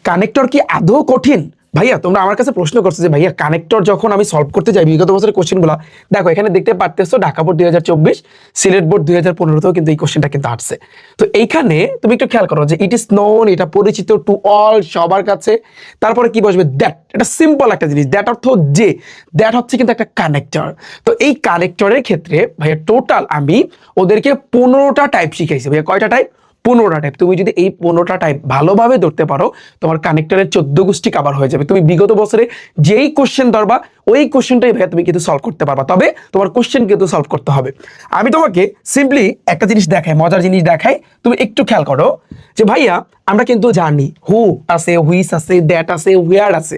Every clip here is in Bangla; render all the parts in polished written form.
কানেক্টর কি আদৌ কঠিন? ভাইয়া তোমরা আমার কাছে প্রশ্ন করছো যে ভাইয়া কানেক্টর যখন আমি সলভ করতে যাই বিগত বছরের কোশ্চেনগুলো, দেখো এখানে দেখতে পারতেছো ঢাকা বোর্ড 2024, সিলেট বোর্ড 2015তেও কিন্তু এই কোশ্চেনটা কিন্তু আসছে। তো এইখানে তুমি একটু খেয়াল করো যে ইট ইজ নোন, এটা পরিচিত টু অল, সবার কাছে। তারপরে কি বসবে? দ্যাট। এটা সিম্পল একটা জিনিস, দ্যাট অর্থ যে, দ্যাট হচ্ছে কিন্তু একটা কানেক্টর। তো এই কানেক্টরের ক্ষেত্রে ভাইয়া টোটাল আমি ওদেরকে 15টা টাইপ শিখাইছি। ভাইয়া কয়টা টাইপ? 15টা টাইপ। তুমি যদি এই 15টা টাইপ ভালোভাবে ধরতে পারো, তোমার কানেক্টরের 14 গোষ্ঠী কভার হয়ে যাবে। তুমি বিগত বছরে যেই কোশ্চেন ধরবা ওই কোশ্চেনটাই ভাইয়া তুমি কিন্তু সলভ করতে পারবা, তবে তোমার কোশ্চেন কিন্তু সলভ করতে হবে। আমি তোমাকে সিম্পলি একটা জিনিস দেখাই, মজার জিনিস দেখাই, তুমি একটু খেয়াল করো যে ভাইয়া আমরা কিন্তু জানি হু আছে, হুইস আছে, দ্যাট আছে, হুয়ার আছে।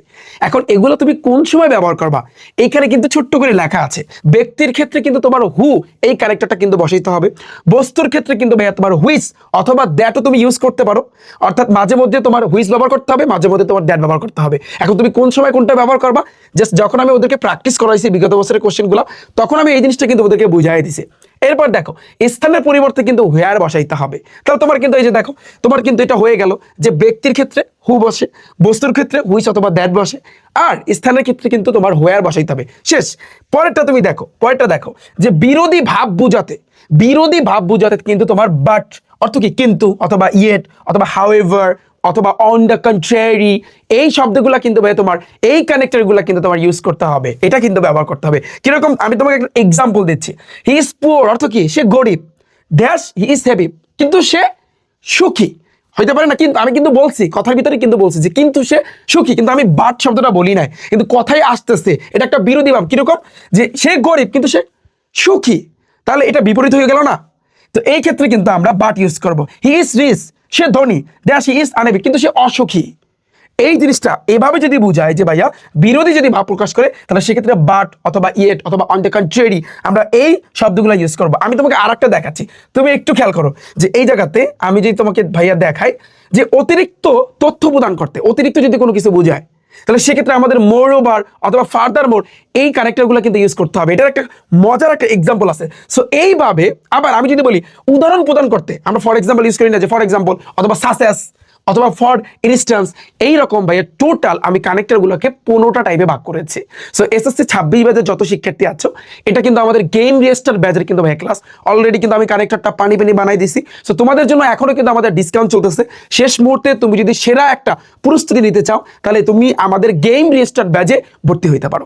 এখন এগুলো তুমি কোন সময় ব্যবহার করবা? এইখানে কিন্তু ছোট্ট করে লেখা আছে। ব্যক্তির ক্ষেত্রে কিন্তু তোমার হু এই ক্যারেক্টারটা কিন্তু বসাইতে হবে। বস্তুর ক্ষেত্রে কিন্তু ভাইয়া তোমার হুইস অথবা দ্যাটও তুমি ইউজ করতে পারো, অর্থাৎ মাঝে মধ্যে তোমার হুইস ব্যবহার করতে হবে, মাঝে মধ্যে তোমার দ্যাট ব্যবহার করতে হবে। এখন তুমি কোন সময় কোনটা ব্যবহার করবা, জাস্ট যখন আমি ওদেরকে প্র্যাকটিস করাইছি বিগত বছরের কোশ্চেনগুলো, তখন আমি এই জিনিসটা কিন্তু ওদেরকে বুঝাই দিছি। এরপর দেখো স্থানের পরিবর্তে কিন্তু হুয়ার বসাইতে হবে। তাহলে তোমার কিন্তু এই যে দেখো, তোমার কিন্তু এটা হয়ে গেল যে ব্যক্তির ক্ষেত্রে হু বসে, বস্তুর ক্ষেত্রে হুইস অথবা দ্যাট বসে, আর স্থানের ক্ষেত্রে কিন্তু তোমার হুয়ার বসাইতে হবে। শেষ। পরেরটা তুমি দেখো, পরেরটা দেখো যে বিরোধী ভাব বুঝাতে, বিরোধী ভাব বুঝাতে কিন্তু তোমার বাট অর্থ কি? কিন্তু, অথবা ইয়েট, অথবা হাউএভার, অথবা অন দ্য কন্ট্রারি, এই শব্দগুলা কিন্তু ভাই তোমার এই কানেক্টরগুলা কিন্তু তোমার ইউজ করতে হবে, এটা কিন্তু ব্যবহার করতে হবে। কিরকম? আমি তোমাকে একটা এক্সাম্পল দিচ্ছি। হি ইজ পুয়ার অর্থ কি? সে গরিব। ড্যাশ হি ইজ হ্যাপি, কিন্তু সে সুখী। হইতে পারে না, কিন্তু আমি কিন্তু বলছি কথার ভিতরে কিন্তু বলছি যে কিন্তু সে সুখী, কিন্তু আমি বাট শব্দটা বলি নাই, কিন্তু কথাই আসতেছে। এটা একটা বিরোধী ভাব। কিরকম? যে সে গরিব কিন্তু সে সুখী, তাহলে এটা বিপরীত হয়ে গেল না? তো এই ক্ষেত্রে কিন্তু আমরা বাট ইউজ করব। হি ইজ রিচ, সে ধনী। ড্যাশ হি ইজ আনহ্যাপি, কিন্তু সে অসুখী। এই জিনিসটা এভাবে যদি বুঝায় যে ভাইয়া বিরোধী যদি ভাব প্রকাশ করে, তাহলে সেক্ষেত্রে বাট অথবা ইয়েট অথবা অন দ্য কন্ট্রারি আমরা এই শব্দগুলো ইউজ করবো। আমি তোমাকে আরেকটা দেখাচ্ছি, তুমি একটু খেয়াল করো যে এই জায়গাতে আমি যদি তোমাকে ভাইয়া দেখাই যে অতিরিক্ত তথ্য প্রদান করতে, অতিরিক্ত যদি কোনো কিছু বোঝায়, তাহলে সেক্ষেত্রে আমাদের মোর ওভার অথবা ফার্দার মোর এই কানেক্টরগুলো কিন্তু ইউজ করতে হবে। এটার একটা মজার একটা এক্সাম্পল আছে। সো এইভাবে আবার আমি যদি বলি উদাহরণ প্রদান করতে, আমরা ফর এক্সাম্পল ইউজ করি না, যে ফর এক্সাম্পল অথবা সাসেস অথবা ফর ইনস্ট্যান্স, এইরকম ভাইয়া টোটাল আমি কানেক্টরগুলোকে 15টা টাইপে ভাগ করেছি। সো এসএসসি 26 ব্যাচের যত শিক্ষার্থী আছো, এটা কিন্তু আমাদের গেম রেজিস্টার ব্যাচের কিন্তু ভাইয়া ক্লাস অলরেডি কিন্তু আমি কানেক্টরটা পানি পানি বানাই দিছি। সো তোমাদের জন্য এখনো কিন্তু আমাদের ডিসকাউন্ট চলতেছে। শেষ মুহূর্তে তুমি যদি সেরা একটা প্রস্তুতি নিতে চাও, তাহলে তুমি আমাদের গেম রেজিস্টার ব্যাচে ভর্তি হইতে পারো।